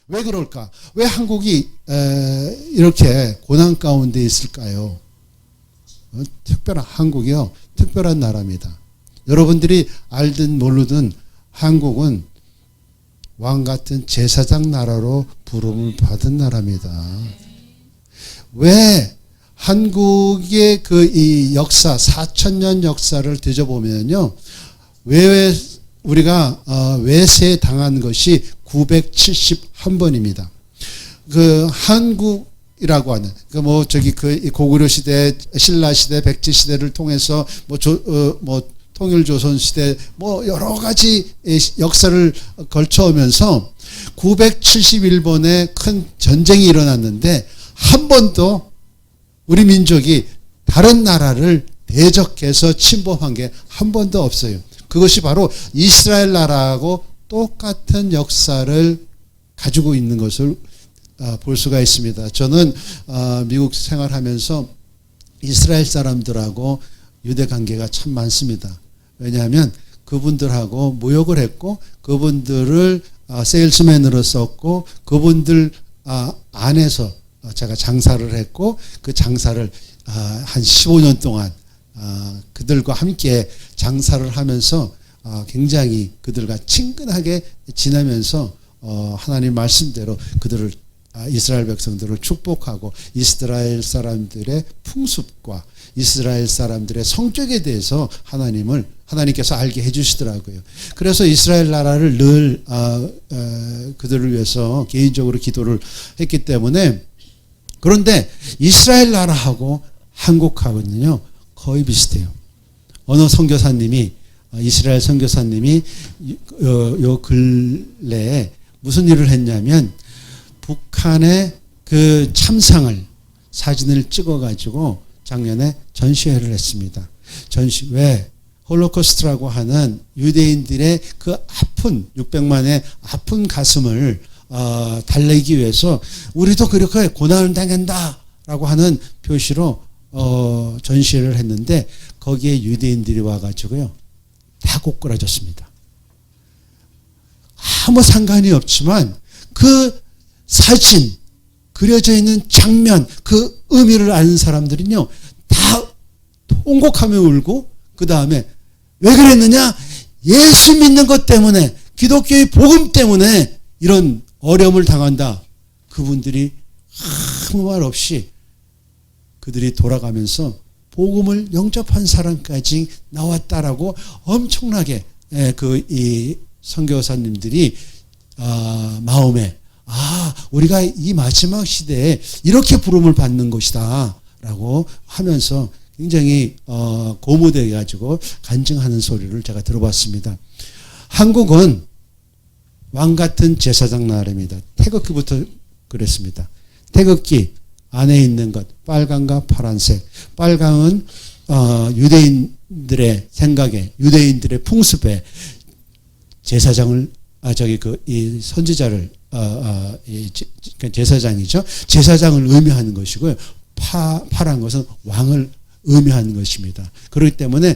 왜 그럴까? 왜 한국이 이렇게 고난 가운데 있을까요? 특별한 한국이요. 특별한 나라입니다. 여러분들이 알든 모르든 한국은 왕 같은 제사장 나라로 부름을 받은 나라입니다. 왜 한국의 이 역사 4,000년 역사를 뒤져보면요, 왜 우리가 외세 당한 것이 971번입니다. 그 한국이라고 하는 그 고구려 시대, 신라 시대, 백제 시대를 통해서 통일조선 시대 여러 가지 역사를 걸쳐오면서 971번의 큰 전쟁이 일어났는데 한 번도 우리 민족이 다른 나라를 대적해서 침범한 게 한 번도 없어요. 그것이 바로 이스라엘 나라하고 똑같은 역사를 가지고 있는 것을 볼 수가 있습니다. 저는 미국 생활하면서 이스라엘 사람들하고 유대 관계가 참 많습니다. 왜냐하면 그분들하고 무역을 했고 그분들을 세일스맨으로 썼고 그분들 안에서 제가 장사를 했고 그 장사를 한 15년 동안 그들과 함께 장사를 하면서 굉장히 그들과 친근하게 지내면서 하나님 말씀대로 그들을 이스라엘 백성들을 축복하고 이스라엘 사람들의 풍습과 이스라엘 사람들의 성격에 대해서 하나님께서 알게 해주시더라고요. 그래서 이스라엘 나라를 늘 그들을 위해서 개인적으로 기도를 했기 때문에. 그런데 이스라엘 나라하고 한국하고는요 거의 비슷해요. 어느 선교사님이 이스라엘 선교사님이 요 근래에 무슨 일을 했냐면 북한의 그 참상을 사진을 찍어가지고 작년에 전시회를 했습니다. 왜? 홀로코스트라고 하는 유대인들의 그 아픈 600만의 아픈 가슴을 달래기 위해서 우리도 그렇게 고난을 당한다라고 하는 표시로 전시회를 했는데 거기에 유대인들이 와가지고요 다 꼬꾸라졌습니다. 아무 상관이 없지만 그 사진 그려져 있는 장면 그 의미를 아는 사람들은요 다 통곡하며 울고 그 다음에 왜 그랬느냐? 예수 믿는 것 때문에 기독교의 복음 때문에 이런 어려움을 당한다. 그분들이 아무 말 없이 그들이 돌아가면서 복음을 영접한 사람까지 나왔다라고 엄청나게 이 선교사님들이 마음에 우리가 이 마지막 시대에 이렇게 부름을 받는 것이다 라고 하면서 굉장히 고무되어 가지고 간증하는 소리를 제가 들어봤습니다. 한국은 왕 같은 제사장 나라입니다. 태극기부터 그랬습니다. 태극기 안에 있는 것 빨강과 파란색. 빨강은 유대인들의 생각에 유대인들의 풍습에 제사장을 이 선지자를 제사장이죠. 제사장을 의미하는 것이고요. 파란 것은 왕을 의미하는 것입니다. 그렇기 때문에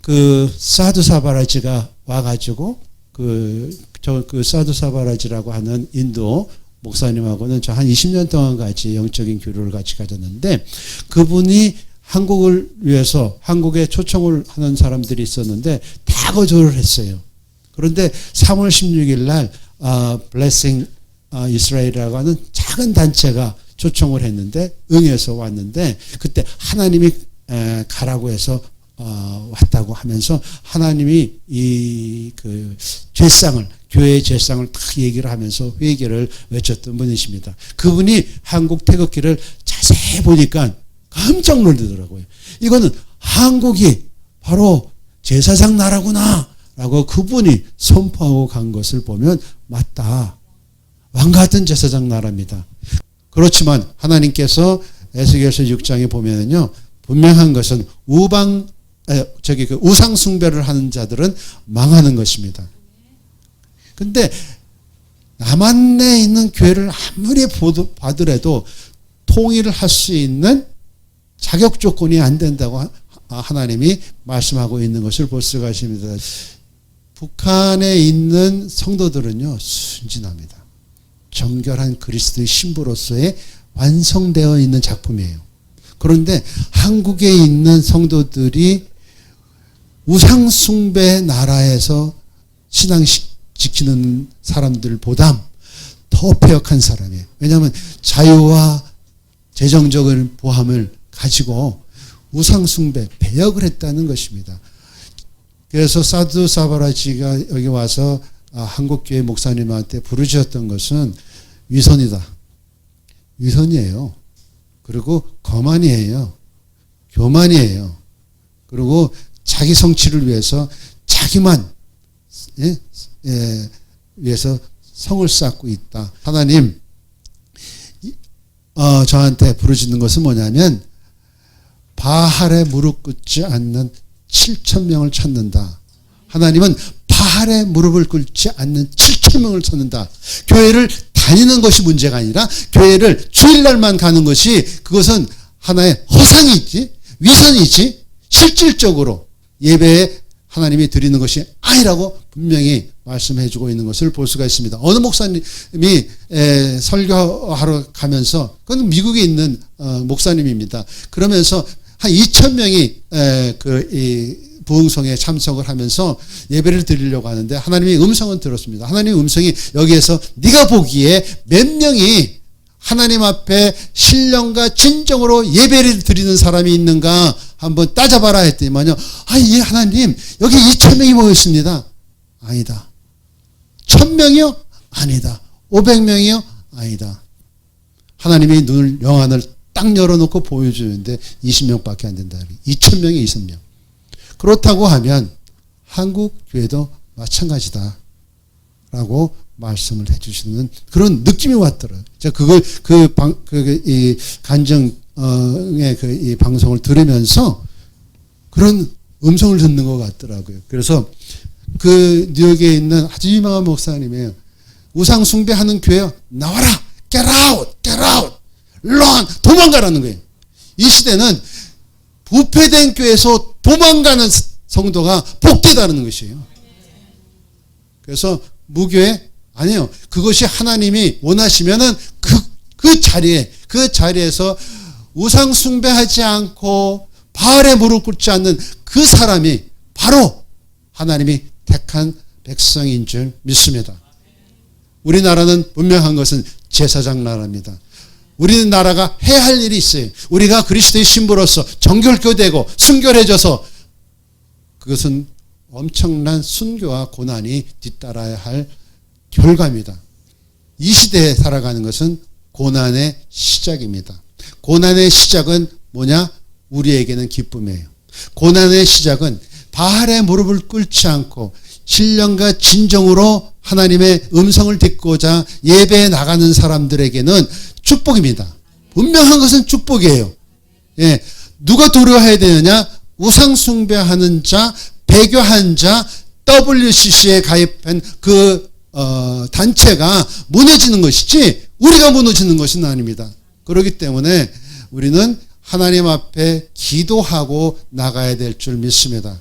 그 사두사바라지가 와가지고 그 사두사바라지라고 하는 인도 목사님하고는 저 한 20년 동안 같이 영적인 교류를 같이 가졌는데 그분이 한국을 위해서 한국에 초청을 하는 사람들이 있었는데 다 거절을 했어요. 그런데 3월 16일 날 블레싱 이스라엘이라고 하는 작은 단체가 초청을 했는데 응해서 왔는데 그때 하나님이 가라고 해서 왔다고 하면서 하나님이 이 그 죄상을 교회의 죄상을 딱 얘기를 하면서 회개를 외쳤던 분이십니다. 그분이 한국 태극기를 자세히 보니까 깜짝 놀라더라고요. 이거는 한국이 바로 제사장 나라구나 라고 그분이 선포하고 간 것을 보면 맞다. 왕 같은 제사장 나라입니다. 그렇지만 하나님께서 에스겔서 6장에 보면은요 분명한 것은 우상 숭배를 하는 자들은 망하는 것입니다. 근데 남한에 있는 교회를 아무리 받으래도 통일을 할 수 있는 자격 조건이 안 된다고 하나님이 말씀하고 있는 것을 볼 수가 있습니다. 북한에 있는 성도들은요 순진합니다. 정결한 그리스도의 신부로서의 완성되어 있는 작품이에요. 그런데 한국에 있는 성도들이 우상숭배 나라에서 신앙 지키는 사람들보다 더 패역한 사람이에요. 왜냐하면 자유와 재정적인 보함을 가지고 우상숭배, 배역을 했다는 것입니다. 그래서 사두 사바라지가 여기 와서 한국교회 목사님한테 부르짖었던 것은 위선이다. 위선이에요. 그리고 거만이에요. 교만이에요. 그리고 자기 성취를 위해서 자기만 위해서 성을 쌓고 있다. 하나님 저한테 부르짖는 것은 뭐냐면 바알에 무릎 꿇지 않는 7,000명을 찾는다. 하나님은 바알에 무릎을 꿇지 않는 7,000명을 찾는다. 교회를 다니는 것이 문제가 아니라 교회를 주일날만 가는 것이 그것은 하나의 허상이지 위선이지 실질적으로 예배에 하나님이 드리는 것이 아니라고 분명히 말씀해 주고 있는 것을 볼 수가 있습니다. 어느 목사님이 설교하러 가면서 그건 미국에 있는 목사님입니다. 그러면서 한 2,000명이 부흥성에 참석을 하면서 예배를 드리려고 하는데 하나님의 음성은 들었습니다. 하나님의 음성이 여기에서 네가 보기에 몇 명이 하나님 앞에 신령과 진정으로 예배를 드리는 사람이 있는가 한번 따져봐라 했더니만요. 예, 하나님 여기 2,000명이 모였습니다. 아니다. 1,000명이요? 아니다. 500명이요? 아니다. 하나님이 눈을 영안을 딱 열어놓고 보여주는데 20명밖에 안 된다. 2,000명이 20명. 그렇다고 하면 한국 교회도 마찬가지다. 라고 말씀을 해주시는 그런 느낌이 왔더라고요. 제가 그걸 이 간증의 이 방송을 들으면서 그런 음성을 듣는 것 같더라고요. 그래서 그 뉴욕에 있는 아주 유명한 목사님이에요. 우상 숭배하는 교회 나와라, get out, get out, run, 도망가라는 거예요. 이 시대는 부패된 교회에서 도망가는 성도가 복되다는 것이에요. 그래서 무교회 아니에요. 그것이 하나님이 원하시면은 그 자리에서 우상 숭배하지 않고 바알에 무릎 꿇지 않는 그 사람이 바로 하나님이 택한 백성인 줄 믿습니다. 우리나라는 분명한 것은 제사장 나라입니다. 우리나라가 해야 할 일이 있어요. 우리가 그리스도의 신부로서 정결교되고 순결해져서 그것은 엄청난 순교와 고난이 뒤따라야 할 결과입니다. 이 시대에 살아가는 것은 고난의 시작입니다. 고난의 시작은 뭐냐? 우리에게는 기쁨이에요. 고난의 시작은 바알의 무릎을 꿇지 않고 신령과 진정으로 하나님의 음성을 듣고자 예배에 나가는 사람들에게는 축복입니다. 분명한 것은 축복이에요. 예, 누가 두려워해야 되느냐? 우상 숭배하는 자, 배교한 자, WCC에 가입한 그 단체가 무너지는 것이지 우리가 무너지는 것은 아닙니다. 그렇기 때문에 우리는 하나님 앞에 기도하고 나가야 될 줄 믿습니다.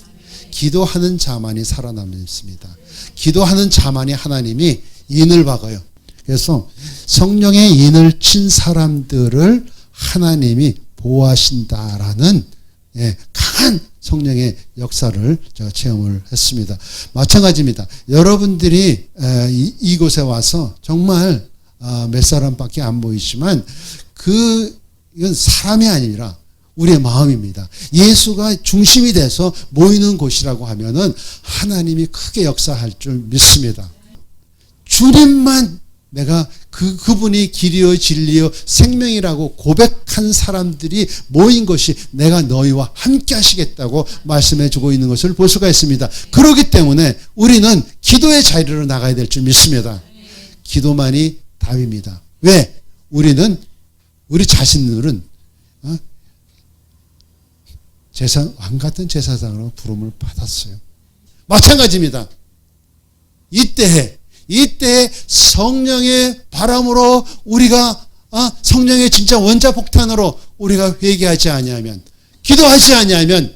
기도하는 자만이 살아남습니다. 기도하는 자만이 하나님이 인을 박아요. 그래서 성령의 인을 친 사람들을 하나님이 보호하신다라는 강한 성령의 역사를 제가 체험을 했습니다. 마찬가지입니다. 여러분들이 이곳에 와서 정말 몇 사람밖에 안 보이지만 이건 사람이 아니라 우리의 마음입니다. 예수가 중심이 돼서 모이는 곳이라고 하면은 하나님이 크게 역사할 줄 믿습니다. 주님만 내가 그분이 길이요 진리요 생명이라고 고백한 사람들이 모인 것이 내가 너희와 함께 하시겠다고 말씀해 주고 있는 것을 볼 수가 있습니다. 그렇기 때문에 우리는 기도의 자리로 나가야 될 줄 믿습니다. 기도만이 답입니다. 왜? 우리 자신들은 왕 같은 제사장으로 부름을 받았어요. 마찬가지입니다. 이때에 성령의 바람으로 우리가 성령의 진짜 원자폭탄으로 우리가 회개하지 아니하면 기도하지 아니하면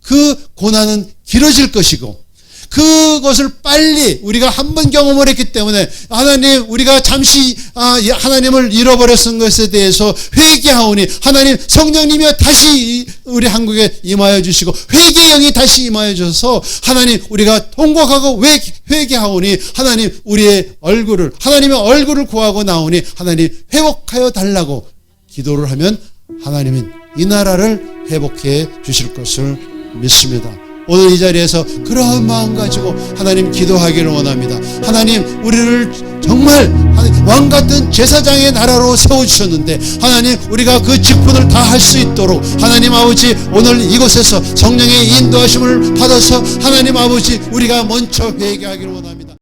그 고난은 길어질 것이고 그것을 빨리 우리가 한번 경험을 했기 때문에 하나님 우리가 잠시 하나님을 잃어버렸던 것에 대해서 회개하오니 하나님 성령님이 다시 우리 한국에 임하여 주시고 회개의 영이 다시 임하여 주셔서 하나님 우리가 통곡하고 회개하오니 하나님 우리의 얼굴을 하나님의 얼굴을 구하고 나오니 하나님 회복하여 달라고 기도를 하면 하나님은 이 나라를 회복해 주실 것을 믿습니다. 오늘 이 자리에서 그러한 마음 가지고 하나님 기도하기를 원합니다. 하나님 우리를 정말 왕같은 제사장의 나라로 세워주셨는데 하나님 우리가 그 직분을 다 할 수 있도록 하나님 아버지 오늘 이곳에서 성령의 인도하심을 받아서 하나님 아버지 우리가 먼저 회개하기를 원합니다.